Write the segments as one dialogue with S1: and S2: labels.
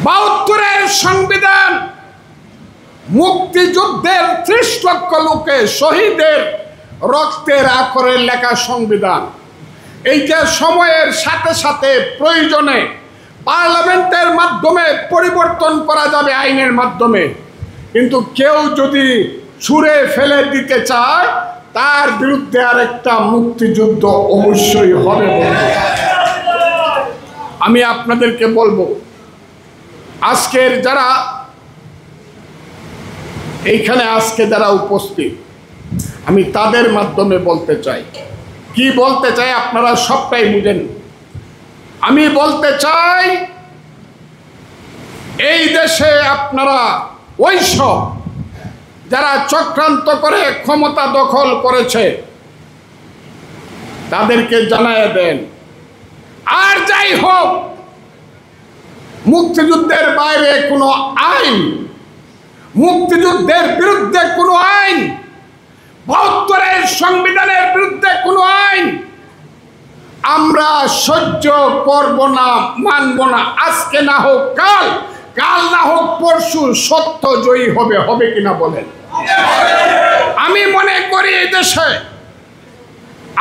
S1: ৭২-এর সংবিধান মুক্তিযুদ্ধের ৩০ লক্ষ লোকে শহীদের রক্তের আখরে লেখা সংবিধান। এইটা সময়ের সাথে সাথে প্রয়োজনে পার্লামেন্টের মাধ্যমে পরিবর্তন করা যাবে আইনের মাধ্যমে, কিন্তু কেউ যদি ছুঁড়ে ফেলে দিতে চায় তার বিরুদ্ধে আরেকটা মুক্তিযুদ্ধ অবশ্যই হবে। আমি আপনাদেরকে বলবো, আজকের যারা এইখানে আজকে যারা উপস্থিত, আমি তাদের মাধ্যমে বলতে চাই, কি বলতে চাই আপনারা সবটাই বুঝেন। আমি বলতে চাই, এই দেশে আপনারা ওই সব যারা চক্রান্ত করে ক্ষমতা দখল করেছে তাদেরকে জানায় দেন। আর যাই হোক, মুক্তিযুদ্ধের বাইরে কোনো আইন, মুক্তিযুদ্ধের বিরুদ্ধে কোনো আইন, ৭২-এর সংবিধানের বিরুদ্ধে কোনো আইন আমরা সহ্য করব না, মানব না। আজকে না হোক কাল, কাল না হোক পরশু সত্য জয়ী হবে। হবে কিনা বলেন? আমি মনে করি এই দেশে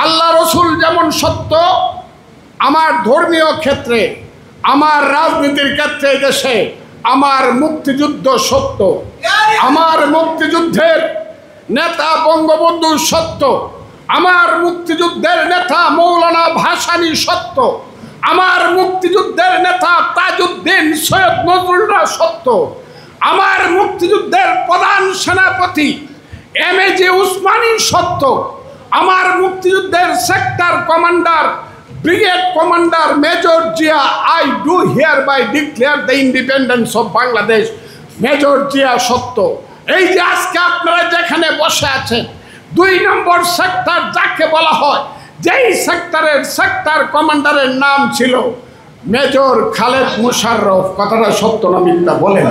S1: আল্লাহ রসুল যেমন সত্য, আমার ধর্মীয় ক্ষেত্রে, আমার রাজনীতির ক্ষেত্রে এই দেশে আমার মুক্তিযুদ্ধ সত্য, আমার মুক্তিযুদ্ধের নেতা বঙ্গবন্ধু সত্য, আমার মুক্তিযুদ্ধের নেতা মৌলানা ভাসানী সত্য, আমার মুক্তিযুদ্ধের নেতা তাজউদ্দিন সৈয়দ নজরুল্লাহ সত্য, আমার মুক্তিযুদ্ধের প্রধান সেনাপতি এমএজি উসমানী সত্য, আমার মুক্তিযুদ্ধের sector commander brigade commander major Zia, I do hereby declare the independence of Bangladesh, major Zia সত্য। এই যে আজকে আপনারা যেখানে বসে আছেন, ২ নম্বর সেক্টর যাকে বলা হয়, যেই সেক্টরের সেক্টর কমান্ডারের নাম ছিল মেজর খালেদ মুশাররফ, কথাটা সত্য না মিথ্যা বলেন?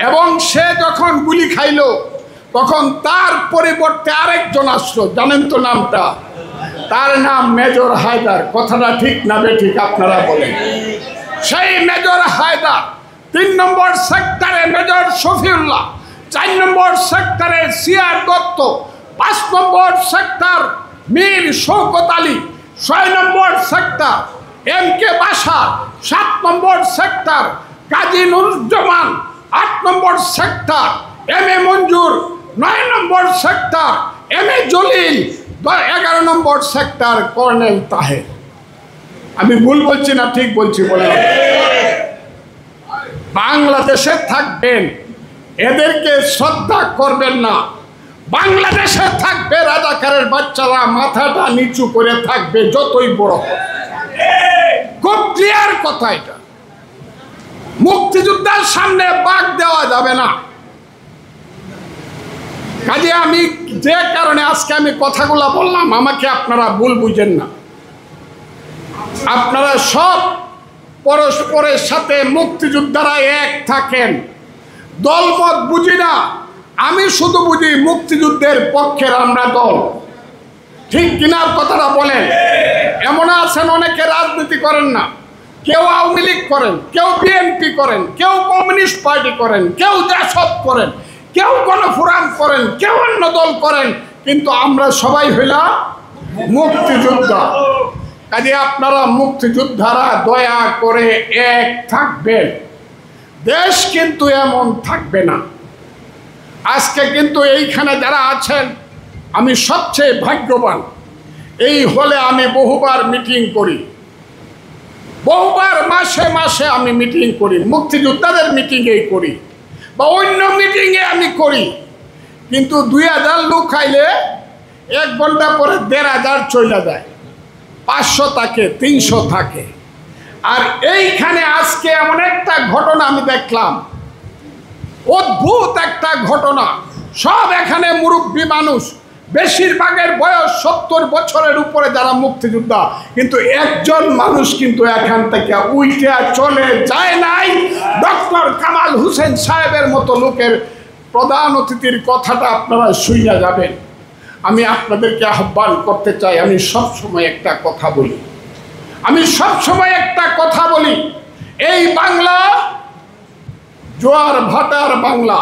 S1: এবং সে যখন গুলি খাইল তখন তার পরিবর্তে আরেকজন আসলো, জানেন তো নামটা? তার নাম মেজর হায়দার, কথাটা ঠিক না বেঠিক আপনারা বলেন? সেই মেজর হায়দার ৩ নম্বর সেক্টরে মেজর শফিউল্লাহ, ৪ নম্বর সেক্টরে সিআর দত্ত, ৫ নম্বর সেক্টর মীর শওকত আলী, ৬ নম্বর সেক্টর MK বাশার, ৭ নম্বর সেক্টর কাজী নুরুজ্জামান, ৮ নম্বর সেক্টর MA মঞ্জুর, ৯ নম্বর সেক্টর MA জলিল, ১১ নম্বর সেক্টর কর্নেল তাহের। আমি ভুল বলছি না ঠিক বলছি বলে? বাংলাদেশে থাকবেন, এদেরকে শ্রদ্ধা করবেন না। বাংলাদেশে থাকবে রাজাকারের বাচ্চারা মাথাটা নিচু করে থাকবে, যতই বড় হোক। খুব ক্লিয়ার কথা এটা। মুক্তিযুদ্ধের সামনে বাগ দেওয়া যাবে না। কাজে আমি যে কারণে আজকে আমি কথাগুলো বললাম, আমাকে আপনারা ভুল বুঝেন না। আপনারা সব পরস্পরের সাথে মুক্তিযোদ্ধারা এক থাকেন, দলমত বুঝি না। আমি শুধু বুঝি মুক্তিযুদ্ধের পক্ষের আমরা দল, ঠিক কিনা কথাটা বলেন? এমন আছেন অনেকে রাজনীতি করেন না, কেউ আওয়ামী লীগ করেন, কেউ বিএনপি করেন, কেউ কমিউনিস্ট পার্টি করেন, কেউ জাসদ করেন, কেউ গণফোরাম করেন, কেউ অন্য দল করেন, কিন্তু আমরা সবাই হইলাম মুক্তিযোদ্ধা। কাজে আপনারা মুক্তিযোদ্ধারা দয়া করে এক থাকবেন। দেশ কিন্তু এমন থাকবে না। আজকে কিন্তু এইখানে যারা আছেন, আমি সবচেয়ে ভাগ্যবান। এই হলে আমি বহুবার মিটিং করি, বহুবার মাসে মাসে আমি মিটিং করি, মুক্তিযোদ্ধাদের মিটিংয়েই করি বা অন্য মিটিংয়ে আমি করি। কিন্তু ২০০০ লোক খাইলে 1 ঘন্টা পরে ১৫০০ চলে যায়, ৫০০ থাকে, ৩০০ থাকে। আর এইখানে আজকে এমন একটা ঘটনা আমি দেখলাম, অদ্ভুত একটা ঘটনা। সব এখানে মুরব্বী মানুষ, বেশিরভাগের বয়স ৭০ বছরের উপরে যারা মুক্তিযোদ্ধা, কিন্তু একজন মানুষ কিন্তু এখান থেকে উইঠে চলে যায় নাই। ডক্টর কামাল হোসেন সাহেবের মতো লোকের প্রধান অতিথির কথাটা আপনারা শুনে যাবেন। আমি আপনাদেরকে আহ্বান করতে চাই, আমি সবসময় একটা কথা বলি, এই বাংলা জোয়ার ভাটার বাংলা।